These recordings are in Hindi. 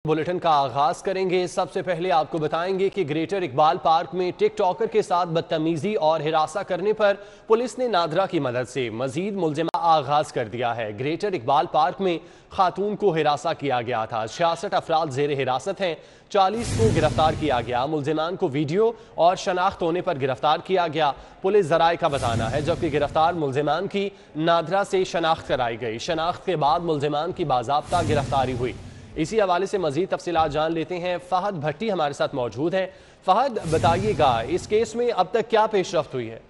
बुलेटिन का आगाज करेंगे। सबसे पहले आपको बताएंगे कि ग्रेटर इकबाल पार्क में टिकटॉकर के साथ बदतमीजी और हिरासा करने पर पुलिस ने नादरा की मदद से मजीद मुलजिमा आगाज कर दिया है। ग्रेटर इकबाल पार्क में खातून को हिरासा किया गया था। 66 अफराद जेर हिरासत हैं। 40 को गिरफ्तार किया गया। मुलजिमान को वीडियो और शनाख्त होने पर गिरफ्तार किया गया, पुलिस जराए का बताना है। जबकि गिरफ्तार मुलजिमान की नादरा से शनाख्त कराई गई। शनाख्त के बाद मुलजिमान की बाज़ाब्ता गिरफ्तारी हुई। इसी हवाले से मजीद तफसीलात जान लेते हैं। फहद भट्टी हमारे साथ मौजूद हैं। फहद, बताइएगा इस केस में अब तक क्या पेशरफ्त हुई है?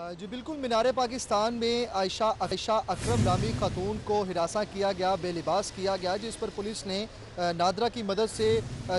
जी बिल्कुल, मीनार पाकिस्तान में आयशा अकरम नामी खातून को हिरासा किया गया, बेलिबास किया गया, जिस पर पुलिस ने नादरा की मदद से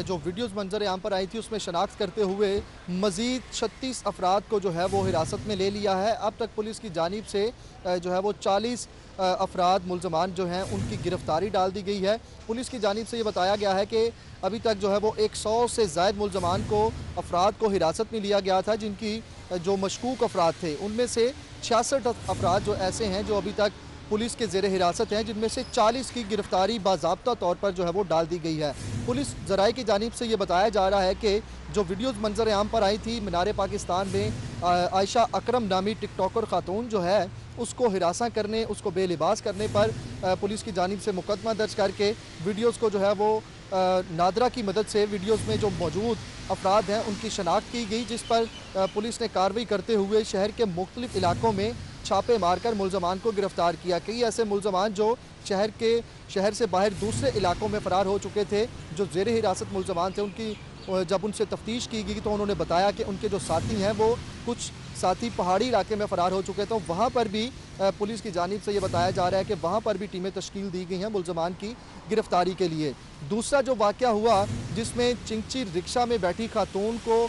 जो वीडियोज़ मंजर आम पर आई थी उसमें शनाख्त करते हुए मज़ीद 36 अफराद को जो है वो हिरासत में ले लिया है। अब तक पुलिस की जानिब से जो है वो 40 अफराद मुलजमान जो हैं उनकी गिरफ्तारी डाल दी गई है। पुलिस की जानिब से ये बताया गया है कि अभी तक जो है वो 100 से ज़ायद मुलजमान को अफराद को हिरासत में लिया गया था, जिनकी जो मशकूक अफराद थे उनमें से 66 अफराद जो ऐसे हैं जो अभी तक पुलिस के ज़ेरे हिरासत हैं, जिनमें से 40 की गिरफ्तारी बाज़ाब्ता तौर पर जो है वो डाल दी गई है। पुलिस ज़राए की जानिब से ये बताया जा रहा है कि जो वीडियोज़ मंजर आम पर आई थी मीनार पाकिस्तान में आयशा अकरम नामी टिकटॉकर खातून जो है उसको हिरासा करने, उसको बेलिबास करने पर पुलिस की जानिब से मुकदमा दर्ज करके वीडियोज़ को जो है वो नादरा की मदद से वीडियोज़ में जो मौजूद अफराद हैं उनकी शनाख्त की गई, जिस पर पुलिस ने कार्रवाई करते हुए शहर के मुख्तलिफ इलाकों में छापे मारकर मुलजमान को गिरफ्तार किया। कई ऐसे मुलजमान जो शहर से बाहर दूसरे इलाकों में फ़रार हो चुके थे, जो ज़ेर हिरासत मुलजमान थे, उनकी जब उनसे तफ्तीश की गई तो उन्होंने बताया कि उनके जो साथी हैं वो कुछ साथी पहाड़ी इलाके में फ़रार हो चुके थे। वहाँ पर भी पुलिस की जानिब से ये बताया जा रहा है कि वहाँ पर भी टीमें तश्कील दी गई हैं मुलजमान की गिरफ्तारी के लिए। दूसरा जो वाक़या हुआ जिसमें चिंची रिक्शा में बैठी खातून को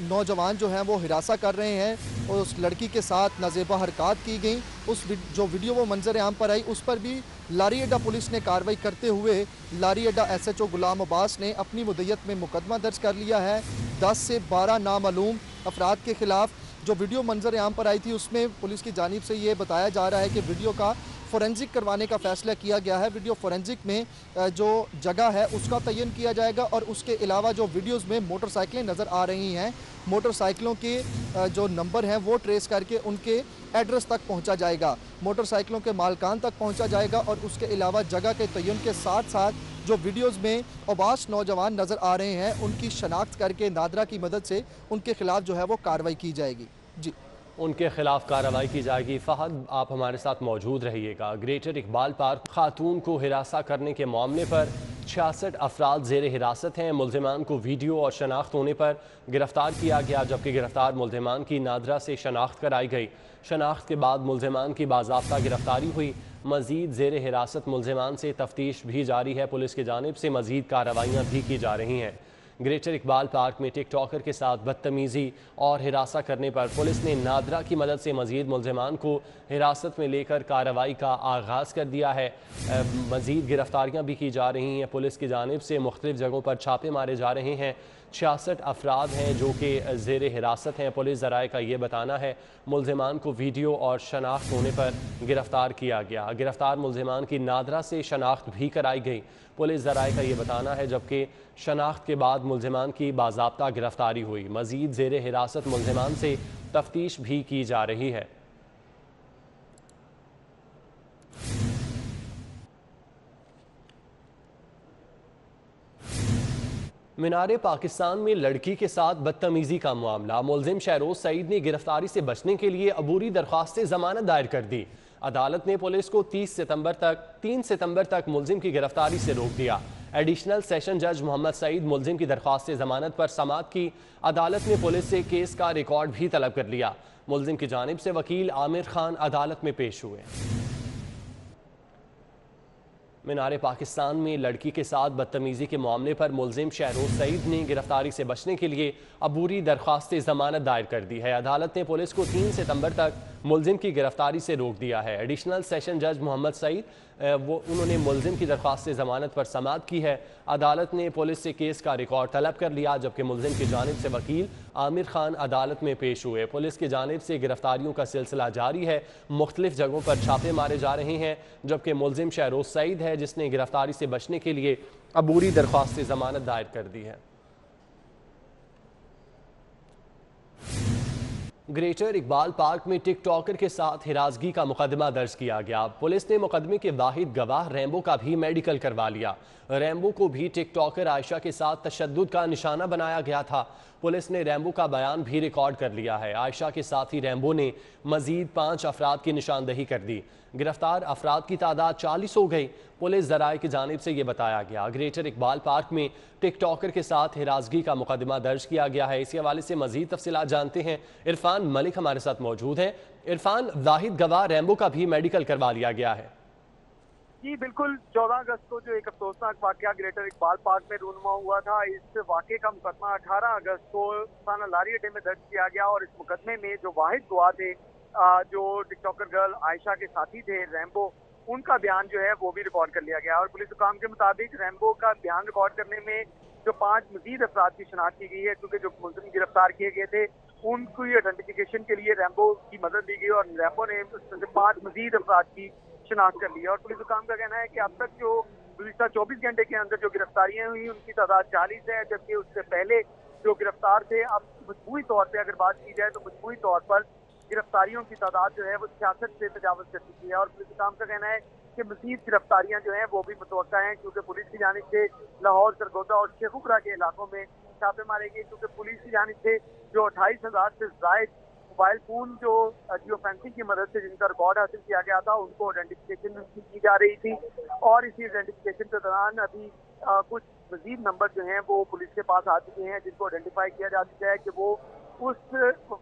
नौजवान जो हैं वो हिरासा कर रहे हैं और उस लड़की के साथ नाजेबा हरकत की गई, जो वीडियो वो मंजर आम पर आई उस पर भी लारी अड्डा पुलिस ने कार्रवाई करते हुए लारी अड्डा SHO गुलाम अब्बास ने अपनी मुद्दत में मुकदमा दर्ज कर लिया है। 10 से 12 नामालूम अफराद के ख़िलाफ़ जो वीडियो मंजर आम पर आई थी उसमें पुलिस की जानिब से ये बताया जा रहा है कि वीडियो का फ़ोरेंसिक करवाने का फ़ैसला किया गया है। वीडियो फ़ोरेंसिक में जो जगह है उसका तयन किया जाएगा और उसके अलावा जो वीडियोज़ में मोटरसाइकिलें नज़र आ रही हैं, मोटरसाइकिलों के जो नंबर हैं वो ट्रेस करके उनके एड्रेस तक पहुंचा जाएगा, मोटरसाइकिलों के मालकान तक पहुंचा जाएगा और उसके अलावा जगह के तयन के साथ साथ जो वीडियोज़ में अबास नौजवान नज़र आ रहे हैं उनकी शनाख्त करके नादरा की मदद से उनके खिलाफ जो है वो कार्रवाई की जाएगी। जी, उनके खिलाफ कार्रवाई की जाएगी। फहद, आप हमारे साथ मौजूद रहिएगा। ग्रेटर इकबाल पार्क खातून को हिरासा करने के मामले पर 66 अफराद जेर हिरासत हैं। मुलजिमान को वीडियो और शनाख्त होने पर गिरफ्तार किया गया, जबकि गिरफ्तार मुलजिमान की नादरा से शनाख्त कराई गई। शनाख्त के बाद मुलजिमान की बाज़ाब्ता गिरफ्तारी हुई। मजीद जेर हिरासत मुलजिमान से तफ्तीश भी जारी है। पुलिस की जानिब से मजीद कार्रवाइयाँ भी की जा रही हैं। ग्रेटर इकबाल पार्क में टिकटॉकर के साथ बदतमीजी और हिरासा करने पर पुलिस ने नादरा की मदद से मजीद मुलजिमान को हिरासत में लेकर कार्रवाई का आगाज़ कर दिया है। मजीद गिरफ्तारियाँ भी की जा रही हैं। पुलिस की जानिब से मुख्तलिफ जगहों पर छापे मारे जा रहे हैं। 66 अफराद हैं जो कि ज़ेर हिरासत हैं। पुलिस ज़राए का ये बताना है मुलजिमान को वीडियो और शनाख्त होने पर गिरफ्तार किया गया। गिरफ्तार मुलजिमान की नादरा से शनाख्त भी कराई गई, पुलिस ज़राए का ये बताना है। जबकि शनाख्त के बाद मुलजिमान की बाज़ाब्ता गिरफ्तारी हुई। मज़ीद ज़ेर हिरासत मुलजिमान से तफ्तीश भी की जा रही है। मीनार पाकिस्तान में लड़की के साथ बदतमीजी का मामला। मुलजिम शहरोज सईद ने गिरफ्तारी से बचने के लिए अबूरी दरख्वास्त जमानत दायर कर दी। अदालत ने पुलिस को 3 सितंबर तक मुलजिम की गिरफ्तारी से रोक दिया। एडिशनल सेशन जज मोहम्मद सईद मुलजिम की दरख्वास्त जमानत पर समाअत की। अदालत ने पुलिस से केस का रिकॉर्ड भी तलब कर लिया। मुलजिम की जानिब से वकील आमिर खान अदालत में पेश हुए। मीनार पाकिस्तान में लड़की के साथ बदतमीजी के मामले पर मुलजिम शहरोज सईद ने गिरफ्तारी से बचने के लिए अबूरी दरख्वास्त जमानत दायर कर दी है। अदालत ने पुलिस को 3 सितंबर तक मुलजिम की गिरफ्तारी से रोक दिया है। एडिशनल सेशन जज मोहम्मद सईद उन्होंने मुलजिम की दरख्वास्त से जमानत पर समाअत की है। अदालत ने पुलिस से केस का रिकॉर्ड तलब कर लिया, जबकि मुलजिम की जानिब से वकील आमिर खान अदालत में पेश हुए। पुलिस की जानिब से गिरफ्तारियों का सिलसिला जारी है। मुख्तलिफ जगहों पर छापे मारे जा रहे हैं, जबकि मुलजिम शहरोज सईद है जिसने गिरफ्तारी से बचने के लिए अबूरी दरख्वास्त से जमानत दायर कर दी है। ग्रेटर इकबाल पार्क में टिकटॉकर के साथ हिरासगी का मुकदमा दर्ज किया गया। पुलिस ने मुकदमे के वाहिद गवाह रैम्बो का भी मेडिकल करवा लिया। रैम्बो को भी टिकटॉकर आयशा के साथ तशद्दुद का निशाना बनाया गया था। पुलिस ने रैम्बो का बयान भी रिकॉर्ड कर लिया है। आयशा के साथ ही रैम्बो ने मजीद 5 अफराद की निशानदही कर दी। गिरफ्तार अफराद की तादाद 40 हो गई। पुलिस ज़राए की जानिब से ये बताया गया ग्रेटर इकबाल पार्क में टिकटॉकर के साथ हिरासगी का मुकदमा दर्ज किया गया है। इसी हवाले से मजीद तफसीलात जानते हैं। इरफान मलिक हमारे साथ मौजूद हैं। इरफान, वाहिद गवाह रैम्बो का भी मेडिकल करवा लिया गया है। जी बिल्कुल, 14 अगस्त को जो एक अफसोसनाक वाकया ग्रेटर इकबाल पार्क में रूनुमा हुआ था, इस वाकये का मुकदमा 18 अगस्त को थाना लारी अड्डे में दर्ज किया गया और इस मुकदमे में जो वाहिद गवाह थे, जो टिकटॉकर गर्ल आयशा के साथी थे रैम्बो, उनका बयान जो है वो भी रिकॉर्ड कर लिया गया। और पुलिस हुकाम के मुताबिक रैम्बो का बयान रिकॉर्ड करने में जो 5 मजीद अफराद की शनाख्त की गई है, क्योंकि जो मुलजिम गिरफ्तार किए गए थे उनकी आइडेंटिफिकेशन के लिए रैम्बो की मदद ली गई और रैम्बो ने उसमें से 5 मजीद अफराद की शनाख्त कर ली। और पुलिस हुकाम का कहना है कि अब तक जो गुज़िश्ता 24 घंटे के अंदर जो गिरफ्तारियां हुई उनकी तादाद 40 है, जबकि उससे पहले जो गिरफ्तार थे, अब मजमूई तौर पर अगर बात की जाए तो मजमूई तौर पर गिरफ्तारियों की तादाद जो है वो 66 से तजावज़ कर चुकी है। और पुलिस हुकाम का कहना है कि मज़ीद गिरफ्तारियां जो हैं वो भी मुतवक्का हैं, क्योंकि पुलिस की जानिब से लाहौर, सरगोदा और शेखुपुरा के इलाकों में छापे मारे गए, क्योंकि पुलिस की जानिब से जो 28,000 से ज़ायद मोबाइल फ़ोन जो जियो फेंसिंग की मदद से जिनका रिकॉर्ड हासिल किया गया था, उनको आइडेंटिफिकेशन की जा रही थी। और इसी आइडेंटिफिकेशन के दौरान अभी कुछ मजीद नंबर जो हैं वो पुलिस के पास आ चुके हैं, जिनको आइडेंटिफाई किया जा चुका है कि वो उस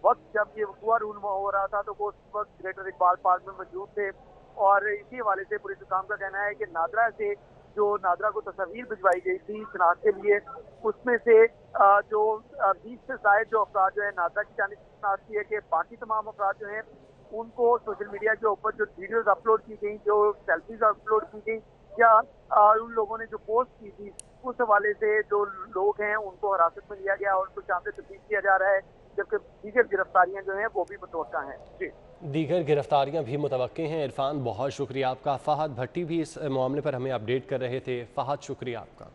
वक्त जब ये वक़्वा रूनुमा हो रहा था तो वो उस वक्त ग्रेटर इकबाल पार्क में मौजूद थे। और इसी हवाले से पुलिस हुकाम का कहना है कि नादरा को तस्वीर भिजवाई गई थी शनाख्त के लिए, उसमें से जो 20 से ज़ायद जो अफराद जो है नादरा की जानिब से शनाख्त की है कि बाकी तमाम अफराद जो हैं उनको सोशल मीडिया के ऊपर जो वीडियोज़ अपलोड की गई, जो सेल्फीज अपलोड की गई या उन लोगों ने जो पोस्ट की थी, उस हवाले से जो लोग हैं उनको हिरासत में लिया गया और उनको शाम से तफ्तीश किया जा रहा है, जबकि दीगर गिरफ्तारियां जो हैं वो भी मुतवक्का हैं। जी, दीगर गिरफ्तारियां भी मुतवक्के हैं। इरफान, बहुत शुक्रिया आपका। फ़हद भट्टी भी इस मामले पर हमें अपडेट कर रहे थे। फ़हद, शुक्रिया आपका।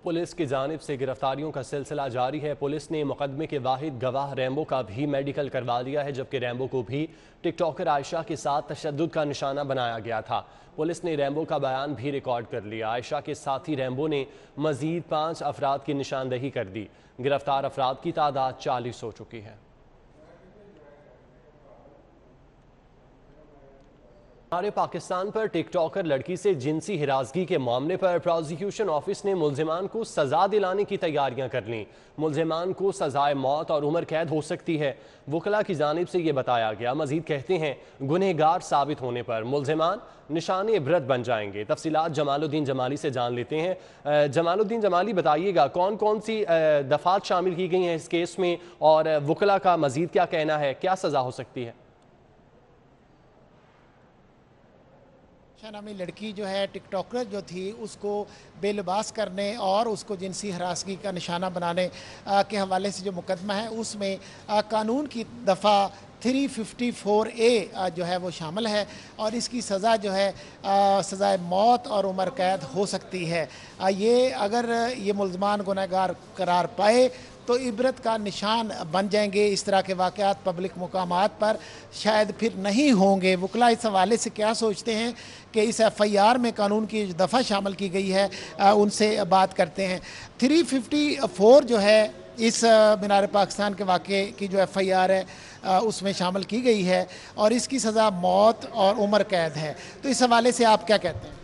पुलिस की जानिब से गिरफ्तारियों का सिलसिला जारी है। पुलिस ने मुकदमे के वाहिद गवाह रैम्बो का भी मेडिकल करवा दिया है, जबकि रैम्बो को भी टिकटॉकर आयशा के साथ तशद्दुद का निशाना बनाया गया था। पुलिस ने रैम्बो का बयान भी रिकॉर्ड कर लिया। आयशा के साथी रैम्बो ने मजीद 5 अफराद की निशानदही कर दी। गिरफ्तार अफराद की तादाद 40 हो चुकी है। हमारे पाकिस्तान पर टिकटॉकर लड़की से जिनसी हिरासगी के मामले पर प्रोसिक्यूशन ऑफिस ने मुलजिमान को सजा दिलाने की तैयारियां कर लीं। मुलजिमान को सजाए मौत और उम्र कैद हो सकती है, वकला की जानिब से ये बताया गया। मजीद कहते हैं गुनहगार साबित होने पर मुलजिमान निशान इबरत बन जाएंगे। तफसीलात जमालुद्दीन जमाली से जान लेते हैं। जमालुद्दीन जमाली, बताइएगा कौन कौन सी दफात शामिल की गई हैं इस केस में और वकला का मजीद क्या कहना है, क्या सजा हो सकती है? नामी लड़की जो है टिकटॉकर जो थी उसको बेलिबास करने और उसको जिनसी हरासगी का निशाना बनाने के हवाले से जो मुकदमा है उसमें कानून की दफ़ा 354A जो है वो शामिल है और इसकी सज़ा जो है सज़ाए मौत और उम्र कैद हो सकती है। ये अगर ये मुल्ज़मान गुनहगार करार पाए तो इबरत का निशान बन जाएंगे। इस तरह के वाक़यात पब्लिक मुकामात पर शायद फिर नहीं होंगे। वकला इस हवाले से क्या सोचते हैं कि इस FIR में कानून की दफ़ा शामिल की गई है, उनसे बात करते हैं। 354 जो है इस मीनार पाकिस्तान के वाक़े की जो FIR है उसमें शामिल की गई है और इसकी सज़ा मौत और उम्र कैद है। तो इस हवाले से आप क्या कहते हैं?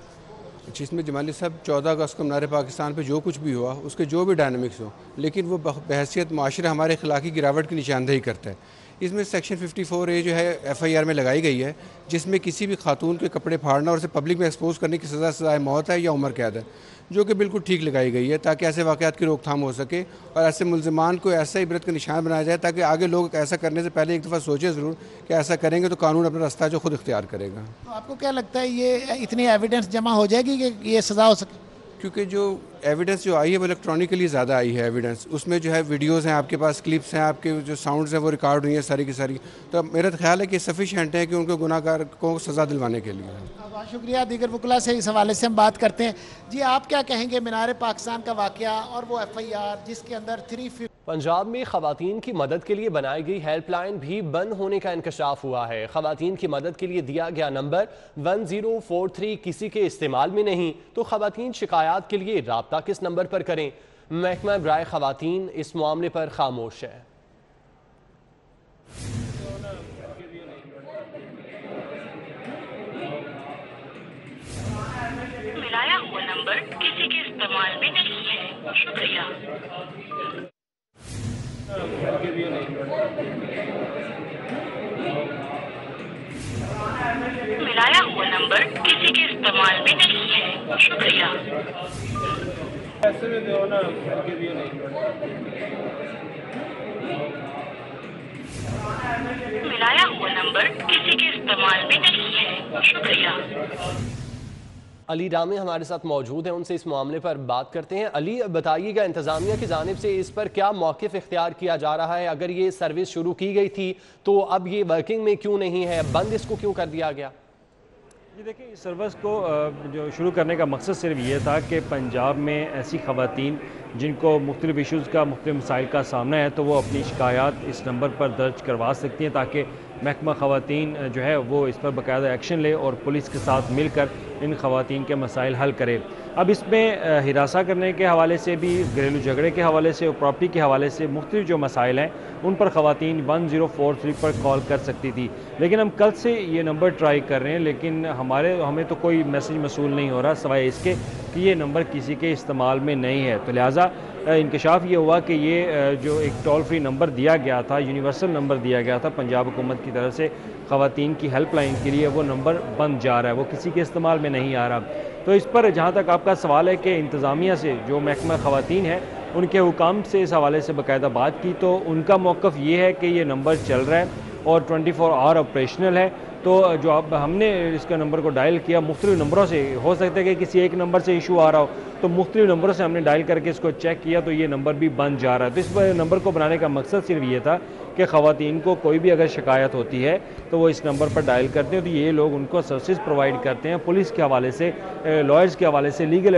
जिसमें जमाली साहब 14 अगस्त को मीनार पाकिस्तान पे जो कुछ भी हुआ उसके जो भी डायनामिक्स हो, लेकिन वो बहैसियत माशरा हमारे अखलाकी गिरावट की निशानदेही करता है। इसमें सेक्शन 54A जो है FIR में लगाई गई है, जिसमें किसी भी खातून के कपड़े फाड़ना और उसे पब्लिक में एक्सपोज करने की सज़ा सज़ाए मौत है या उम्र कैद है, जो कि बिल्कुल ठीक लगाई गई है ताकि ऐसे वाक़यात की रोकथाम हो सके और ऐसे मुल्ज़िमान को ऐसा इबरत का निशान बनाया जाए ताकि आगे लोग ऐसा करने से पहले एक दफ़ा सोचें ज़रूर कि ऐसा करेंगे तो कानून अपना रास्ता जो खुद इख्तियार करेगा। तो आपको क्या लगता है ये इतनी एविडेंस जमा हो जाएगी कि ये सज़ा हो सके? क्योंकि जो एविडेंस जो आई है वो इलेक्ट्रॉनिकली ज़्यादा आई है एविडेंस, उसमें जो है वीडियोज़ हैं आपके पास, क्लिप्स हैं आपके, जो साउंड्स हैं वो रिकॉर्ड हुई हैं सारी की सारी। तो मेरा तो ख्याल है कि सफिशिएंट है कि उनको गुनाहगार को सज़ा दिलवाने के लिए। बहुत शुक्रिया। दीगर वकला से इस हवाले से हम बात करते हैं। जी, आप क्या कहेंगे मीनार पाकिस्तान का वाक़या और वो FIR जिसके अंदर 350 पंजाब में खवातीन की मदद के लिए बनाई गई हेल्पलाइन भी बंद होने का इंकशाफ हुआ है। खवातीन की मदद के लिए दिया गया नंबर 1043 किसी के इस्तेमाल में नहीं, तो खवातीन शिकायत के लिए राब्ता किस नंबर पर करें? महकमा बराए खवातीन इस मामले पर खामोश है। मिलाया हुआ नंबर किसी के इस्तेमाल में नहीं है, शुक्रिया। मिलाया हुआ नंबर किसी के इस्तेमाल में नहीं है, शुक्रिया। मिलाया हुआ नंबर किसी के इस्तेमाल में नहीं है, शुक्रिया। अली डामे हमारे साथ मौजूद हैं, उनसे इस मामले पर बात करते हैं। अली, बताइएगा इंतज़ामिया की जानिब से इस पर क्या मौक़िफ़ इख्तियार किया जा रहा है? अगर ये सर्विस शुरू की गई थी तो अब ये वर्किंग में क्यों नहीं है, बंद इसको क्यों कर दिया गया? जी देखिए, इस सर्विस को जो शुरू करने का मकसद सिर्फ ये था कि पंजाब में ऐसी ख़वातीन जिनको मुख्तलिफ़ इशूज़ का, मुख्तलिफ़ मसाइल का सामना है, तो वो अपनी शिकायत इस नंबर पर दर्ज करवा सकती हैं ताकि महकमा ख़वातीन जो है वो इस पर बाकायदा एक्शन ले और पुलिस के साथ मिलकर इन ख़वातीन के मसाइल हल करे। अब इसमें हिरासा करने के हवाले से भी, घरेलू झगड़े के हवाले से और प्रॉपर्टी के हवाले से मुख्तलिफ जो मसाइल हैं उन पर ख़वातीन 1043 पर कॉल कर सकती थी। लेकिन हम कल से ये नंबर ट्राई कर रहे हैं, लेकिन हमें तो कोई मैसेज मसूल नहीं हो रहा सिवाय इसके कि ये नंबर किसी के इस्तेमाल में नहीं है। तो लिहाजा इंकशाफ ये हुआ कि ये जो एक टोल फ्री नंबर दिया गया था, यूनिवर्सल नंबर दिया गया था पंजाब हुकूमत की तरफ से ख़वातीन की हेल्पलाइन के लिए, वो नंबर बंद जा रहा है, वो किसी के इस्तेमाल में नहीं आ रहा। तो इस पर जहाँ तक आपका सवाल है कि इंतज़ामिया से जो महकमा ख़वातीन है उनके हुकाम से इस हवाले से बाकायदा बात की, तो उनका मौक़िफ़ ये है कि ये नंबर चल रहा है और 24 आवर ऑपरेशनल है। तो जो अब हमने इसका नंबर को डायल किया, मुख्तलिफ नंबरों से, हो सकता है कि किसी एक नंबर से इशू आ रहा हो, तो मुख्तलिफ नंबरों से हमने डायल करके इसको चेक किया तो ये नंबर भी बंद जा रहा है। तो इस नंबर को बनाने का मकसद सिर्फ ये था कि ख़वातीन को कोई भी अगर शिकायत होती है तो वो इस नंबर पर डायल करते हैं, तो ये लोग उनको सर्विस प्रोवाइड करते हैं, पुलिस के हवाले से, लॉयर्स के हवाले से लीगल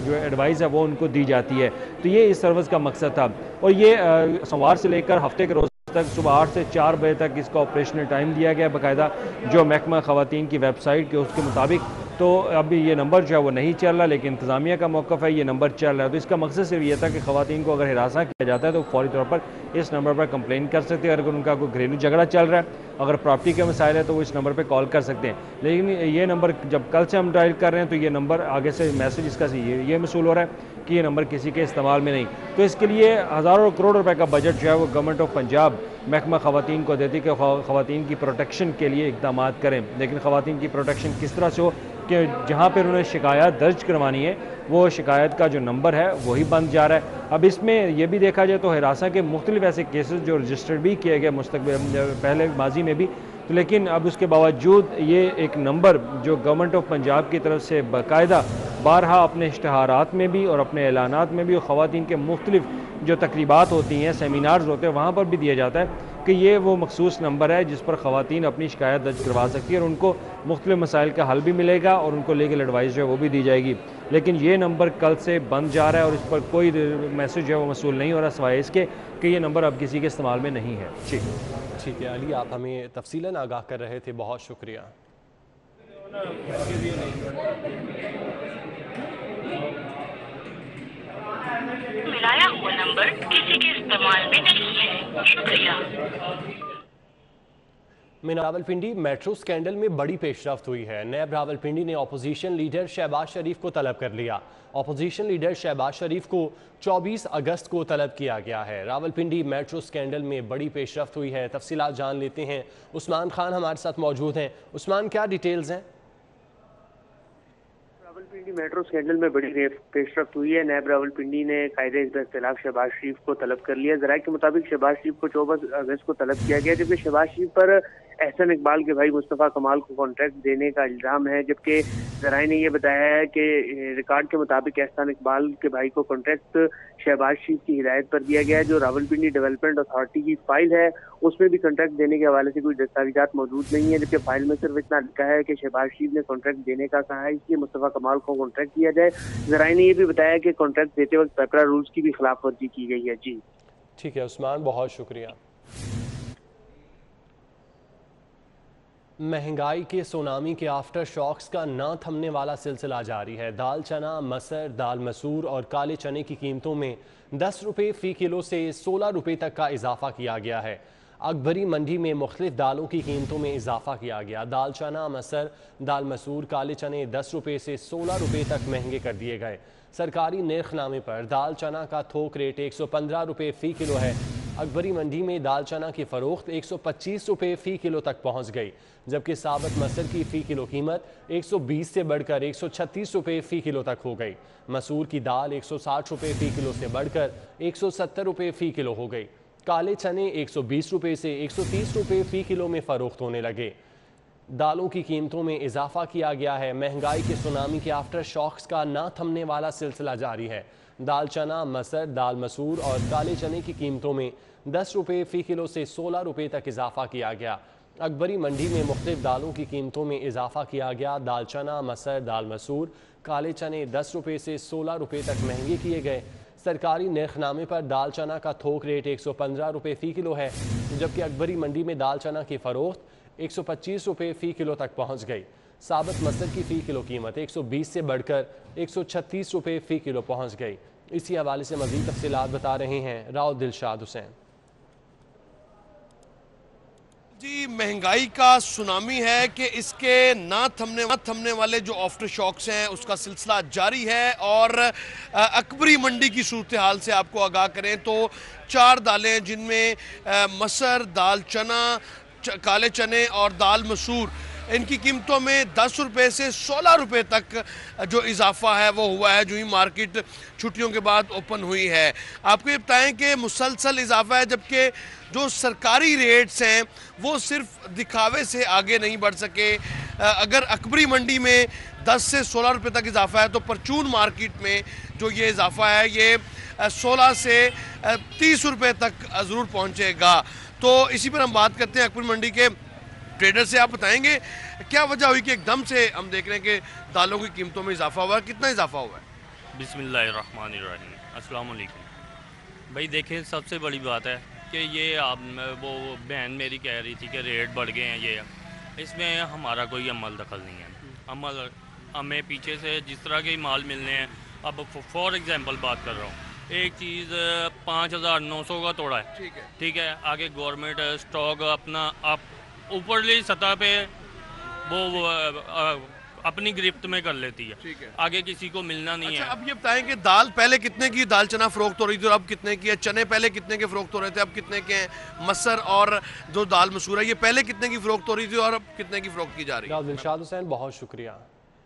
जो एडवाइस है वो उनको दी जाती है। तो ये इस सर्विस का मकसद था और ये सोमवार से लेकर हफ्ते के रोज़ तक सुबह 8 से 4 बजे तक इसका ऑपरेशनल टाइम दिया गया बाकायदा जो महकमा ख़वातीन की वेबसाइट के उसके मुताबिक। तो अभी ये नंबर जो है वो नहीं चल रहा, लेकिन इंतज़ामिया का मौक़िफ़ है ये नंबर चल रहा है। तो इसका मकसद सिर्फ ये था कि ख़वातीन को अगर हिरासा किया जाता है तो फौरी तौर पर इस नंबर पर कंप्लेन कर सकते हैं। अगर उनका कोई घरेलू झगड़ा चल रहा है, अगर प्रॉपर्टी के मसाइल है, तो वो इस नंबर पर कॉल कर सकते हैं। लेकिन ये नंबर जब कल से हम डायल कर रहे हैं तो ये नंबर आगे से मैसेज इसका ये मसूल हो रहा है कि ये नंबर किसी के इस्तेमाल में नहीं। तो इसके लिए हज़ारों करोड़ रुपए का बजट जो है वो गवर्नमेंट ऑफ पंजाब महकमा ख़वातीन को देती कि ख़वातीन की प्रोटेक्शन के लिए इक़दाम करें। लेकिन ख़वातीन की प्रोटेक्शन किस तरह से हो कि जहाँ पर उन्हें शिकायत दर्ज करवानी है वो शिकायत का जो नंबर है वही बंद जा रहा है। अब इसमें यह भी देखा जाए तो हिरासा के मुख्तलिफ ऐसे केसेस जो रजिस्टर्ड भी किए गए पहले माजी में भी, तो लेकिन अब उसके बावजूद ये एक नंबर जो गवर्नमेंट ऑफ पंजाब की तरफ से बाकायदा बारहा अपने इश्तहारात में भी और अपने ऐलानात में भी और ख़वातीन के मुख्तलिफ जो तकरीबात होती हैं, सेमिनार्स होते हैं, वहाँ पर भी दिया जाता है कि ये वो मखसूस नंबर है जिस पर ख़वातीन अपनी शिकायत दर्ज करवा सकती है और उनको मुख्तलिफ मसाइल का हल भी मिलेगा और उनको लीगल एडवाइस जो है वो भी दी जाएगी। लेकिन ये नंबर कल से बंद जा रहा है और इस पर कोई मैसेज जो है वो मसूल नहीं हो रहा सिवाय इसके कि ये नंबर अब किसी के इस्तेमाल में नहीं है। ठीक है अली, आप हमें तफसीलन आगाह कर रहे थे, बहुत शुक्रिया। मिलाया हुआ नंबर किसी के इस्तेमाल में नहीं है, शुक्रिया। में रावलपिंडी मेट्रो स्कैंडल में बड़ी पेशरफ्त हुई है। नैब रावलपिंडी ने अपोजिशन लीडर शहबाज शरीफ को तलब कर लिया। अपोजिशन लीडर शहबाज शरीफ को 24 अगस्त को तलब किया गया है। रावलपिंडी मेट्रो स्कैंडल में बड़ी पेशरफ्त हुई है। तफसीलात जान लेते हैं। उस्मान खान हमारे साथ मौजूद हैं। उस्मान, क्या डिटेल्स हैं? रावलपिंडी मेट्रो स्कैंडल में बड़ी पेशरफ्त हुई है। नैब रावलपिंडी ने कायदे इख्तिलाफ शहबाज शरीफ को तलब कर लिया। ज़राए के मुताबिक शहबाज शरीफ को 24 अगस्त को तलब किया गया, जबकि शहबाज शरीफ पर एहसन इकबाल के भाई मुस्तफ़ा कमाल को कॉन्ट्रैक्ट देने का इल्ज़ाम है। जबकि ज़राए ने यह बताया है कि रिकॉर्ड के मुताबिक एहसन इकबाल के भाई को कॉन्ट्रैक्ट शहबाज शरीफ की हिदायत पर दिया गया है। जो रावलपिंडी डेवलपमेंट अथॉरिटी की फाइल है उसमें भी कॉन्ट्रैक्ट देने के हवाले से कोई दस्तावेजात मौजूद नहीं है, जबकि फाइल में सिर्फ इतना लिखा है कि शहबाज शरीफ ने कॉन्ट्रैक्ट देने का कहा है, इसलिए मुस्तफ़ा कमाल को कॉन्ट्रैक्ट दिया जाए। ज़राए ने यह भी बताया कि कॉन्ट्रैक्ट देते वक्त पेपरा रूल्स की भी खिलाफ वर्जी की गई है। जी ठीक है उस्मान, बहुत शुक्रिया। महंगाई के सुनामी के आफ्टर शॉक्स का ना थमने वाला सिलसिला जारी है। दाल चना, मसर, दाल मसूर और काले चने की कीमतों में 10 रुपये फ़ी किलो से 16 रुपये तक का इजाफा किया गया है। अकबरी मंडी में मुख्तलिफ दालों की कीमतों में इजाफा किया गया। दाल चना, मसर, दाल मसूर, काले चने 10 रुपये से 16 रुपये तक महंगे कर दिए गए। सरकारी निर्खनामे पर दाल चना का थोक रेट 115 रुपये फ़ी किलो है। अकबरी मंडी में दाल चना की फ़रोख्त 125 रुपये फ़ी किलो तक पहुँच गई, जबकि साबत मसर की फ़ी किलो कीमत 120 से बढ़कर 136 रुपये फ़ी किलो तक हो गई। मसूर की दाल 160 रुपये फ़ी किलो से बढ़कर 170 रुपये फ़ी किलो हो गई। काले चने 120 रुपये से 130 रुपये फ़ी किलो में फ़रोख्त होने लगे। दालों की कीमतों में इजाफा किया गया है। महंगाई के सुनामी के आफ्टर शॉक्स का ना थमने वाला सिलसिला जारी है। दाल चना, मसर, दाल मसूर और काले चने की कीमतों में 10 रुपये फ़ी किलो से 16 रुपये तक इजाफा किया गया। अकबरी मंडी में मुख्तलिफ दालों की कीमतों में इजाफा किया गया। दाल चना, मसर, दाल मसूर, काले चने 10 रुपये से 16 रुपये तक महंगे किए गए। सरकारी निर्खनामे पर दाल चना का थोक रेट 115 रुपये फ़ी किलो है, जबकि अकबरी मंडी में दाल चना की फ़रोख्त 125 रुपये फ़ी किलो तक पहुँच गई। साबत मसर की फ़ी किलो कीमत 120 से बढ़कर 136 रुपये फ़ी किलो पहुँच गई। इसी हवाले से मज़ीद तफसीलात बता रहे हैं राव दिलशाद हुसैन। जी, महंगाई का सुनामी है कि इसके ना थमने वाले जो आफ्टर शॉक्स हैं उसका सिलसिला जारी है। और अकबरी मंडी की सूरत हाल से आपको आगाह करें तो 4 दालें जिनमें मसर, दाल चना, काले चने और दाल मसूर, इनकी कीमतों में 10 रुपये से 16 रुपये तक जो इजाफा है वो हुआ है, जो ही मार्केट छुट्टियों के बाद ओपन हुई है। आपको ये बताएं कि मुसलसल इजाफा है, जबकि जो सरकारी रेट्स हैं वो सिर्फ दिखावे से आगे नहीं बढ़ सके। अगर अकबरी मंडी में 10 से 16 रुपये तक इजाफा है तो परचून मार्केट में जो ये इजाफा है ये 16 से 30 रुपये तक ज़रूर पहुँचेगा। तो इसी पर हम बात करते हैं अकबरी मंडी के ट्रेडर से। आप बताएंगे क्या वजह हुई कि एकदम से हम देख रहे हैं कि दालों की कीमतों में इजाफा हुआ है? कितना इजाफा हुआ है? बिस्मिल्लाहिर्रहमानिर्रहीम, अस्सलाम वालेकुम। भाई देखिए, सबसे बड़ी बात है कि ये आप वो बहन मेरी कह रही थी कि रेट बढ़ गए हैं, ये इसमें हमारा कोई अमल दखल नहीं है। हमें पीछे से जिस तरह के माल मिलने हैं, अब फॉर एग्जांपल बात कर रहा हूँ, एक चीज़ 5,900 का तोड़ा है, ठीक है, आगे गवर्नमेंट स्टॉक अपना आप ऊपरली सतह पे वो अपनी गिरफ्त में कर लेती है, आगे किसी को मिलना नहीं है। अब ये बताएं कि दाल पहले कितने की दाल चना फरोख्त हो रही थी और अब कितने की है? चने पहले कितने के फरोख्त हो रहे थे, अब कितने के हैं? मसर और जो दाल मसूर है ये पहले कितने की फरोख्त हो रही थी और अब कितने की फरोख्त की जा रही है? दिलशाद हुसैन, बहुत शुक्रिया।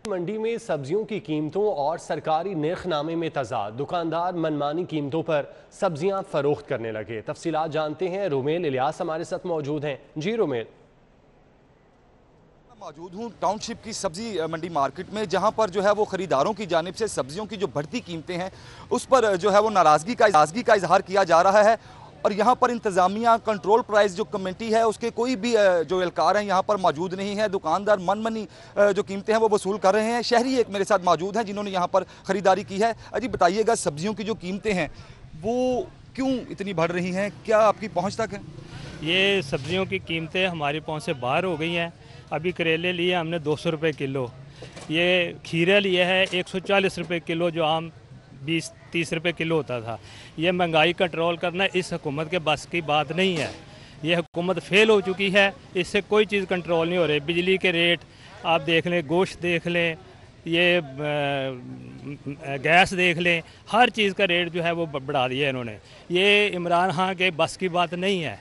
मंडी में सब्जियों की कीमतों और सरकारी निर्खनामे में तजाद, दुकानदार मनमानी कीमतों पर सब्जियां फरोख्त करने लगे। तफसीलात जानते हैं, रोमेल इलियास हमारे साथ मौजूद हैं। जी रोमेल। मौजूद हूँ टाउनशिप की सब्जी मंडी मार्केट में, जहाँ पर जो है वो खरीदारों की जानिब से सब्जियों की जो बढ़ती कीमतें हैं उस पर जो है वो नाराज़गी का इजहार किया जा रहा है। और यहाँ पर इंतज़ामिया कंट्रोल प्राइस जो कमेटी है उसके कोई भी जो एहलकार हैं यहाँ पर मौजूद नहीं है। दुकानदार मनमानी जो कीमतें हैं वो वसूल कर रहे हैं। शहरी एक मेरे साथ मौजूद हैं जिन्होंने यहाँ पर ख़रीदारी की है। अजी बताइएगा, सब्जियों की जो कीमतें हैं वो क्यों इतनी बढ़ रही हैं, क्या आपकी पहुँच तक है? ये सब्जियों की कीमतें हमारी पहुँच से बाहर हो गई हैं। अभी करेले लिए हमने 200 रुपये किलो, ये खीरा लिया है 140 रुपये किलो, जो आम 20-30 रुपये किलो होता था। ये महंगाई कंट्रोल करना इस हुकूमत के बस की बात नहीं है। ये हुकूमत फेल हो चुकी है, इससे कोई चीज़ कंट्रोल नहीं हो रही। बिजली के रेट आप देख लें, गोश्त देख लें, ये गैस देख लें, हर चीज़ का रेट जो है वो बढ़ा दिया है इन्होंने। ये इमरान खान के बस की बात नहीं है।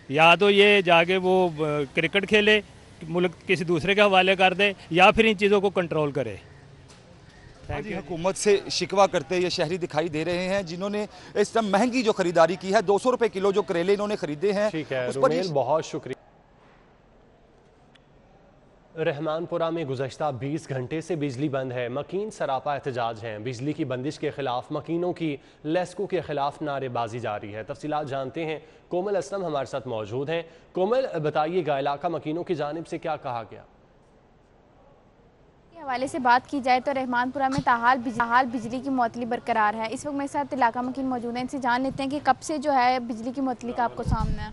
या तो ये जाके वो क्रिकेट खेले, मुल्क किसी दूसरे के हवाले कर दे, या फिर इन चीज़ों को कंट्रोल करे। हुकूमत से शिकवा करते ये शहरी दिखाई दे रहे हैं जिन्होंने इस टाइम महंगी जो खरीदारी की है, 200 रुपए किलो जो करेले इन्होंने खरीदे हैं। ठीक है रुमेल, बहुत शुक्रिया। रहमानपुरा में गुज़श्ता 20 घंटे से बिजली बंद है। मकीन सरापा एहतजाज हैं। बिजली की बंदिश के खिलाफ मकीनों की लेस्को के खिलाफ नारेबाजी जारी है। तफसीलात जानते हैं, कोमल असलम हमारे साथ मौजूद हैं। कोमल, बताइएगा इलाका मकीनों की जानिब से क्या कहा गया? हवाले से बात की जाए तो रहमानपुरा में ताहाल बिजली की मुअत्तली बरकरार है। इस वक्त मेरे साथ इलाका मकीन मौजूद हैं, इनसे जान लेते हैं कि कब से जो है बिजली की मुअत्तली का आपको सामना है।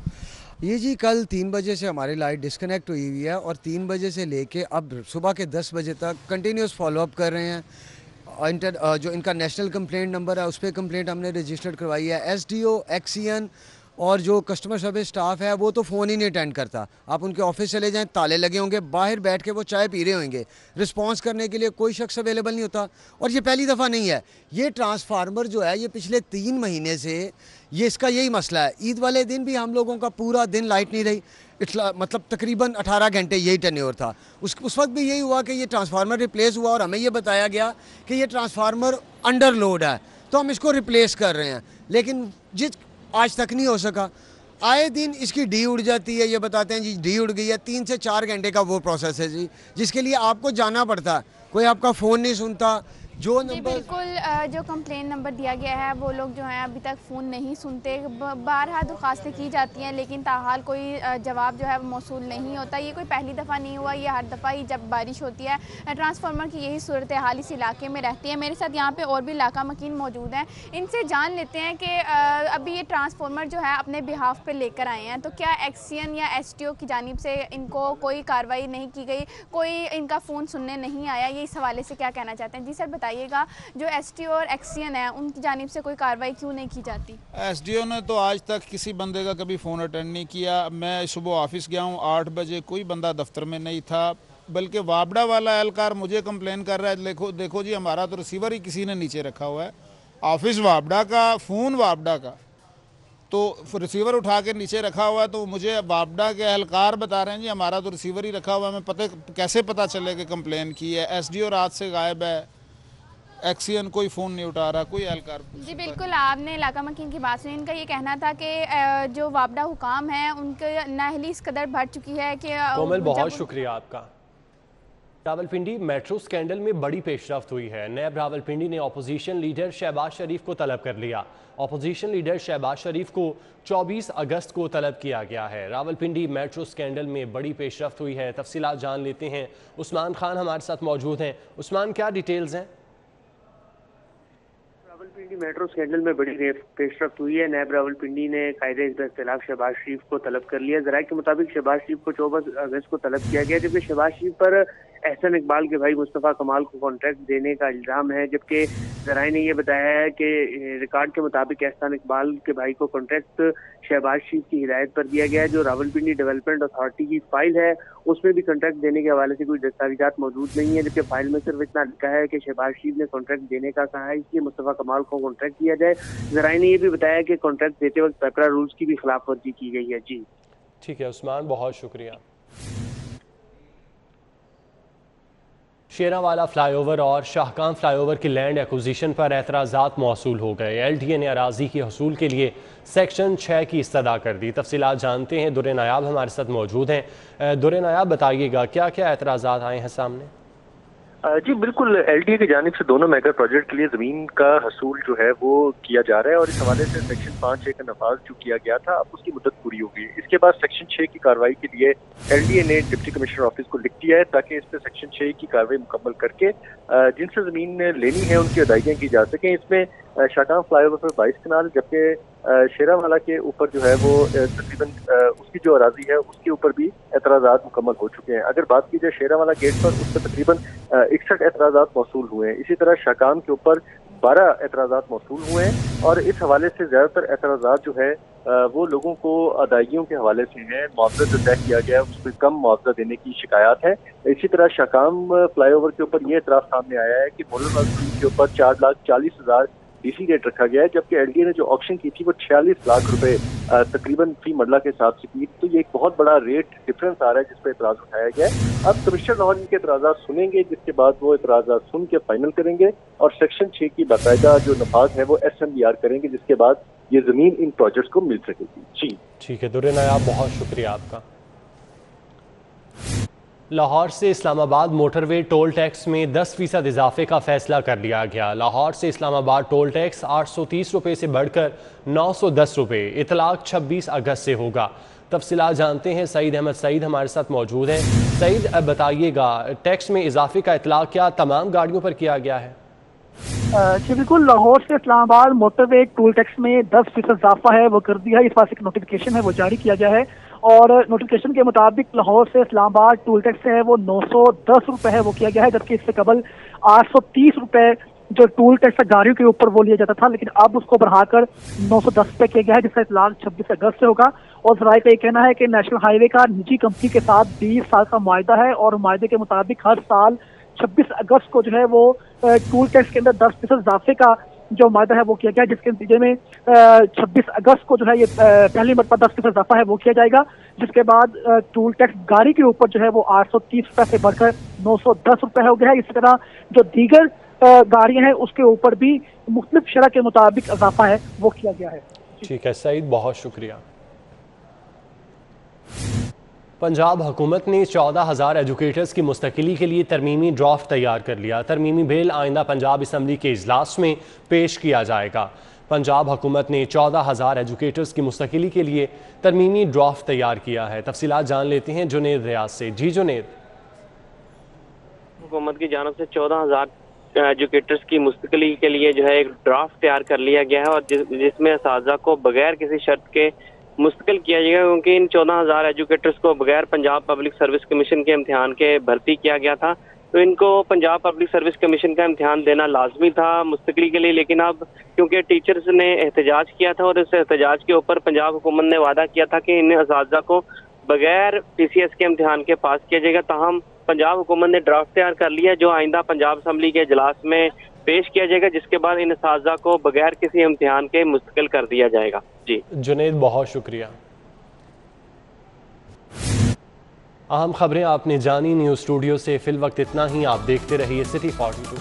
ये जी कल 3 बजे से हमारी लाइट डिस्कनेक्ट हुई हुई है और 3 बजे से लेके अब सुबह के 10 बजे तक कंटिन्यूस फॉलोअप कर रहे हैं। जो इनका नेशनल कंप्लेंट नंबर है उस पर कंप्लेंट हमने रजिस्टर्ड करवाई है। SDO, एक्सीएन और जो कस्टमर सर्विस स्टाफ है वो तो फ़ोन ही नहीं अटेंड करता। आप उनके ऑफिस चले जाएं, ताले लगे होंगे, बाहर बैठ के वो चाय पी रहे होंगे, रिस्पांस करने के लिए कोई शख्स अवेलेबल नहीं होता। और ये पहली दफ़ा नहीं है। ये ट्रांसफार्मर जो है ये पिछले 3 महीने से ये इसका यही मसला है। ईद वाले दिन भी हम लोगों का पूरा दिन लाइट नहीं रही, मतलब तकरीबन 18 घंटे यही टेन्योर था। उस वक्त भी यही हुआ कि ये ट्रांसफार्मर रिप्लेस हुआ और हमें ये बताया गया कि ये ट्रांसफार्मर अंडर लोड है तो हम इसको रिप्लेस कर रहे हैं, लेकिन आज तक नहीं हो सका। आए दिन इसकी डी उड़ जाती है, ये बताते हैं जी डी उड़ गई है। 3 से 4 घंटे का वो प्रोसेस है जी, जिसके लिए आपको जाना पड़ता है, कोई आपका फ़ोन नहीं सुनता। जो नंबर बिल्कुल जो कंप्लेन नंबर दिया गया है वो लोग जो हैं अभी तक फ़ोन नहीं सुनते। बारहा दरख्वास्तें की जाती हैं लेकिन ताहाल कोई जवाब जो है मौसूल नहीं होता। ये कोई पहली दफ़ा नहीं हुआ, ये हर दफ़ा ही जब बारिश होती है ट्रांसफार्मर की यही सूरत हाल इस इलाके में रहती है। मेरे साथ यहाँ पे और भी इलाका मकीन मौजूद हैं, इनसे जान लेते हैं कि अभी ये ट्रांसफार्मर जो है अपने बिहाफ पे लेकर आए हैं, तो क्या एक्सीएन या SDO की जानिब से इनको कोई कार्रवाई नहीं की गई, कोई इनका फ़ोन सुनने नहीं आया? ये इस हवाले से क्या कहना चाहते हैं? जी सर बताइएगा, जो SDO और एक्सीएन है उनकी जानिब से कोई कार्रवाई क्यों नहीं की जाती? SDO ने तो आज तक किसी बंदे का कभी फ़ोन अटेंड नहीं किया। मैं सुबह ऑफिस गया हूँ 8 बजे, कोई बंदा दफ्तर में नहीं था, बल्कि वापडा वाला एहलकार मुझे कंप्लेन कर रहा है, देखो जी हमारा तो रिसीवर ही किसी ने नीचे रखा हुआ है। ऑफिस वापडा का, फ़ोन वापडा का, तो रिसीवर उठा के नीचे रखा हुआ है। तो मुझे वापडा के एहलकार बता रहे हैं जी हमारा तो रिसीवर ही रखा हुआ है। मैं कैसे पता चले कि कंप्लेन की है? SDO रात से गायब है, एक्सीएन कोई फ़ोन नहीं उठा रहा, कोई एहलकार। जी बिल्कुल, आपने इलाका मकीन की बात सुनी। इनका ये कहना था कि जो वापडा हुकाम है उनके नाअहली इस कदर बढ़ चुकी है कि कोमल बहुत शुक्रिया आपका। रावलपिंडी मेट्रो स्कैंडल में बड़ी पेशरफ्त हुई है। नैब रावलपिंडी ने अपोजिशन लीडर शहबाज शरीफ को तलब कर लिया। अपोजिशन लीडर शहबाज शरीफ को 24 अगस्त को तलब किया गया है। रावलपिंडी मेट्रो स्कैंडल में बड़ी पेशरफ्त हुई है। तफसीलात जान लेते हैं, उस्मान खान हमारे साथ मौजूद हैं। उस्मान, क्या डिटेल्स हैं? रावलपिंडी मेट्रो स्कैंडल में बड़ी पेशरफ्त हुई है। नैब रावलपिंडी ने कायदे इख्तिलाफ शहबाज शरीफ को तलब कर लिया। ज़राए के मुताबिक शहबाज शरीफ को 24 अगस्त को तलब किया गया, जबकि शहबाज शरीफ पर एहसन इकबाल के भाई मुस्तफ़ा कमाल को कॉन्ट्रैक्ट देने का इल्ज़ाम है। जबकि ज़राए ने यह बताया है कि रिकॉर्ड के मुताबिक एहसन इकबाल के भाई को कॉन्ट्रैक्ट शहबाज शरीफ की हिदायत पर दिया गया है। जो रावलपिंडी डेवलपमेंट अथॉरिटी की फाइल है उसमें भी कॉन्ट्रैक्ट देने के हवाले से कोई दस्तावेजात मौजूद नहीं है, जबकि फाइल में सिर्फ इतना लिखा है कि शहबाज शरीफ ने कॉन्ट्रैक्ट देने का कहा है, इसलिए मुस्तफ़ा कमाल को कॉन्ट्रैक्ट दिया जाए। ज़राए ने यह भी बताया कि कॉन्ट्रैक्ट देते वक्त पेपरा रूल्स की भी खिलाफ वर्जी की गई है। जी ठीक है उस्मान, बहुत शुक्रिया। शेरावाला फ्लाईओवर और शाहकाम फ्लाईओवर की लैंड एक्विजिशन पर एतराज़ात मौसूल हो गए। LDA ने अराजी की हसूल के लिए सेक्शन 6 की इस्तदा कर दी। तफसीलात जानते हैं, दुर्रे नायाब हमारे साथ मौजूद हैं। दुर्रे नायाब बताइएगा, क्या क्या एतराज़ात आए हैं सामने? जी बिल्कुल, LDA की जानिब से दोनों मेगा प्रोजेक्ट के लिए ज़मीन का हसूल जो है वो किया जा रहा है और इस हवाले से सेक्शन 5A का नफाज जो किया गया था अब उसकी मुद्दत पूरी हो गई। इसके बाद सेक्शन 6 की कार्रवाई के लिए LDA ने डिप्टी कमिश्नर ऑफिस को लिख दिया है ताकि इस पर सेक्शन 6 की कार्रवाई मुकम्मल करके जिनसे ज़मीन लेनी है उनकी अदायगियाँ की जा सकें। इसमें शाहकाम फ्लाईओवर पर 22 कनाल, जबकि शेरावाला के ऊपर जो है वो तकरीबन उसकी जो अराजी है उसके ऊपर भी एतराज़ात मुकम्मल हो चुके हैं। अगर बात की जाए शेरावाला गेट पर, उस पर तकरीबन 61 एतराज़ात मौसूल हुए हैं। इसी तरह शाहकाम के ऊपर 12 एतराज़ात मौसूल हुए हैं और इस हवाले से ज़्यादातर एतराज़ात जो है वो लोगों को अदायगियों के हवाले से हैं। मुआवजा जो तय किया गया है उस पर कम मुआवजा देने की शिकायत है। इसी तरह शाकाम फ्लाईओवर के ऊपर ये एतराज़ सामने आया है कि मोलर के ऊपर 4,40,000 डीसी रेट रखा गया है, जबकि एलडीए ने जो ऑक्शन की थी वो 46 लाख रुपए तकरीबन फी मरला के हिसाब से की। तो ये एक बहुत बड़ा रेट डिफरेंस आ रहा है जिस पर एतराज़ उठाया गया है। अब कमिश्नर लाहौर इनके एतराज़ात सुनेंगे, जिसके बाद वो एतराज़ात सुन के फाइनल करेंगे और सेक्शन 6 की बाकायदा जो नफाज है वो SMBR करेंगे, जिसके बाद ये जमीन इन प्रोजेक्ट्स को मिल सकेगी। जी ठीक है दुर्रे नायाब, बहुत शुक्रिया आपका। लाहौर से इस्लामाबाद मोटरवे टोल टैक्स में 10% इजाफे का फैसला कर लिया गया। लाहौर से इस्लामाबाद टोल टैक्स 830 रुपये से बढ़कर 910 रुपये इतलाक 26 अगस्त से होगा। तफसीलात जानते हैं, सईद अहमद सईद हमारे साथ मौजूद हैं। सईद, अब बताइएगा टैक्स में इजाफे का इतलाक क्या तमाम गाड़ियों पर किया गया है? जी बिल्कुल, लाहौर से इस्लामाबाद मोटरवे टोल टैक्स में 10% इजाफा है वो कर दिया है। इस पास एक नोटिफिकेशन है वो जारी किया गया है और नोटिफिकेशन के मुताबिक लाहौर से इस्लामाबाद टोल टैक्स है वो 910 रुपये है वो किया गया है, जबकि इससे कबल 830 रुपये जो टोल टैक्स गाड़ियों के ऊपर वो लिया जाता था, लेकिन अब उसको बढ़ाकर 910 रुपये किया गया है, जिसका इतलाक 26 अगस्त से होगा। और ज़राए का ये कहना है कि नेशनल हाईवे का निजी कंपनी के साथ 20 साल का मुआहदा है और मुआहदे के मुताबिक हर साल 26 अगस्त को जो है वो टोल टैक्स के अंदर 10% इजाफे का जो मुआहदा है वो किया गया है, जिसके नतीजे में 26 अगस्त को जो है ये पहली मरतबा 10% इजाफा है वो किया जाएगा, जिसके बाद टोल टैक्स गाड़ी के ऊपर जो है वो 830 रुपये से बढ़कर 910 रुपये हो गया है। इसी तरह जो दीगर गाड़ियां हैं उसके ऊपर भी मुख्तलिफ शरह के मुताबिक इजाफा है वो किया गया है। ठीक है सईद, बहुत शुक्रिया। पंजाब हुकूमत ने 14,000 एजुकेटर्स की मुस्तकिली के लिए तरमीमी ड्राफ्ट तैयार कर लिया। तरमीमी बिल आइंदा पंजाब असम्बली के इजलास में पेश किया जाएगा। पंजाब हुकूमत ने 14,000 एजुकेटर्स की मुस्तकिली के लिए तरमीमी ड्राफ्ट तैयार किया है। तफसीलात जान लेते हैं जुनेद रियाज से। जी जुनेद। हुकूमत की जानब से 14,000 एजुकेटर्स की मुस्तकिली के लिए जो है एक ड्राफ्ट तैयार कर लिया गया है और जिसमें असातिज़ा को बगैर किसी शर्त के मुस्तकिल किया जाएगा, क्योंकि इन 14,000 एजुकेटर्स को बगैर पंजाब पब्लिक सर्विस कमीशन के इम्तिहान के भर्ती किया गया था। तो इनको पंजाब पब्लिक सर्विस कमीशन का इम्तिहान देना लाजमी था मुस्तकिली के लिए, लेकिन अब क्योंकि टीचर्स ने एहतजाज किया था और इस एहतजाज के ऊपर पंजाब हुकूमत ने वादा किया था कि इन असातिज़ा को बगैर PCS के इम्तिहान के पास किया जाएगा। ताहम पंजाब हुकूमत ने ड्राफ्ट तैयार कर लिया जो आइंदा पंजाब असम्बली के इजलास में पेश किया जाएगा, जिसके बाद इन असातिज़ा को बगैर किसी इम्तिहान के मुस्तकिल कर दिया जाएगा। जी जुनेद, बहुत शुक्रिया। अहम खबरें आपने जानी। न्यूज़ स्टूडियो से फिल वक्त इतना ही। आप देखते रहिए सिटी 42।